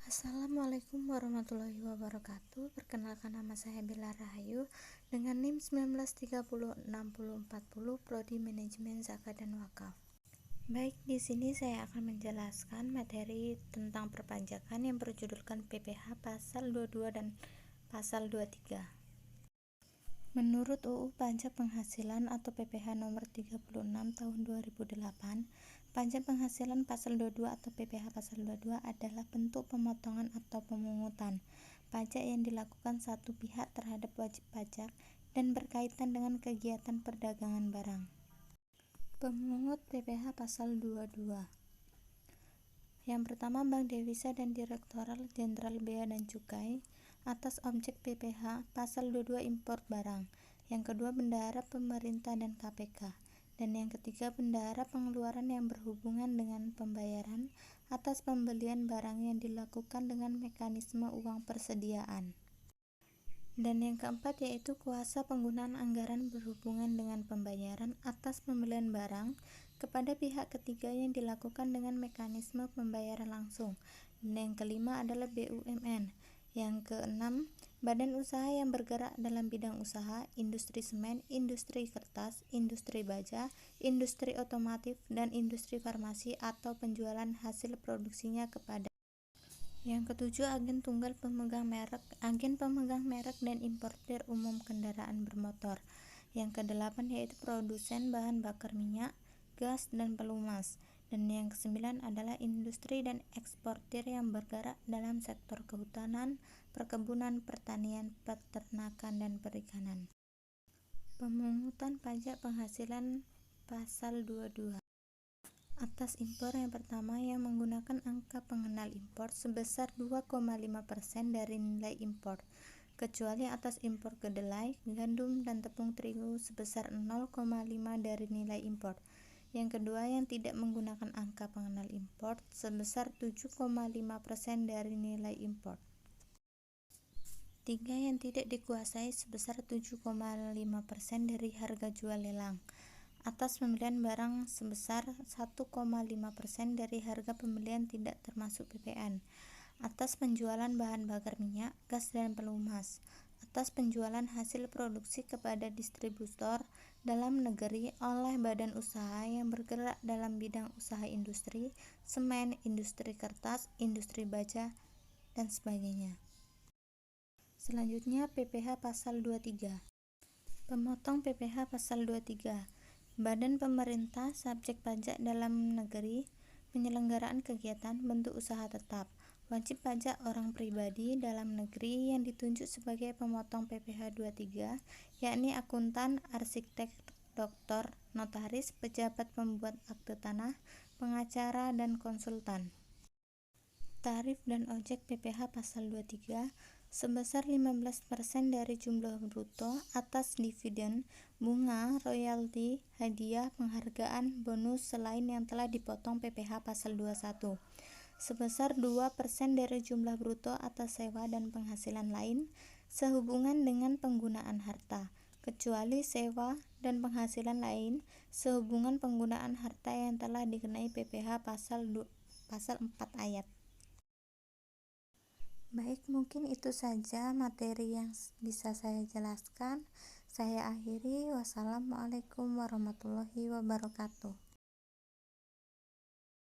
Assalamualaikum warahmatullahi wabarakatuh. Perkenalkan, nama saya Bella Rahayu dengan NIM 19306040, Prodi Manajemen Zakat dan Wakaf. Baik, di sini saya akan menjelaskan materi tentang perpajakan yang berjudulkan PPh pasal 22 dan pasal 23. Menurut UU Pajak Penghasilan atau PPh nomor 36 tahun 2008, pajak penghasilan pasal 22 atau PPh pasal 22 adalah bentuk pemotongan atau pemungutan pajak yang dilakukan satu pihak terhadap wajib pajak dan berkaitan dengan kegiatan perdagangan barang. Pemungut PPh pasal 22. Yang pertama, Bank Devisa dan Direktorat Jenderal Bea dan Cukai atas objek PPh pasal 22 impor barang. Yang kedua, bendahara pemerintah dan KPK. Dan yang ketiga, bendahara pengeluaran yang berhubungan dengan pembayaran atas pembelian barang yang dilakukan dengan mekanisme uang persediaan. Dan yang keempat yaitu kuasa penggunaan anggaran berhubungan dengan pembayaran atas pembelian barang kepada pihak ketiga yang dilakukan dengan mekanisme pembayaran langsung. Dan yang kelima adalah BUMN. Yang keenam, badan usaha yang bergerak dalam bidang usaha, industri semen, industri kertas, industri baja, industri otomotif, dan industri farmasi atau penjualan hasil produksinya kepada. Yang ketujuh, agen tunggal pemegang merek, agen pemegang merek dan importir umum kendaraan bermotor. Yang kedelapan yaitu produsen bahan bakar minyak, gas, dan pelumas. Dan yang kesembilan adalah industri dan eksportir yang bergerak dalam sektor kehutanan, perkebunan, pertanian, peternakan, dan perikanan. Pemungutan pajak penghasilan pasal 22. Atas impor yang pertama yang menggunakan angka pengenal impor sebesar 2,5% dari nilai impor, kecuali atas impor kedelai, gandum, dan tepung terigu sebesar 0,5 dari nilai impor. Yang kedua, yang tidak menggunakan angka pengenal impor sebesar 7,5% dari nilai impor. Tiga, yang tidak dikuasai sebesar 7,5% dari harga jual lelang atas pembelian barang sebesar 1,5% dari harga pembelian tidak termasuk PPN, atas penjualan bahan bakar minyak, gas, dan pelumas, atas penjualan hasil produksi kepada distributor dalam negeri oleh badan usaha yang bergerak dalam bidang usaha industri, semen, industri kertas, industri baja, dan sebagainya. Selanjutnya, PPh pasal 23. Pemotong PPh pasal 23. Badan pemerintah subjek pajak dalam negeri, penyelenggaraan kegiatan bentuk usaha tetap, wajib pajak orang pribadi dalam negeri yang ditunjuk sebagai pemotong PPh 23, yakni akuntan, arsitek, doktor, notaris, pejabat pembuat akte tanah, pengacara, dan konsultan. Tarif dan ojek PPh pasal 23 sebesar 15% dari jumlah bruto atas dividen, bunga, royalti, hadiah, penghargaan, bonus selain yang telah dipotong PPh pasal 21. Sebesar 2% dari jumlah bruto atas sewa dan penghasilan lain sehubungan dengan penggunaan harta, kecuali sewa dan penghasilan lain sehubungan penggunaan harta yang telah dikenai PPh pasal 4 ayat. Baik, mungkin itu saja materi yang bisa saya jelaskan. Saya akhiri. Wassalamualaikum warahmatullahi wabarakatuh.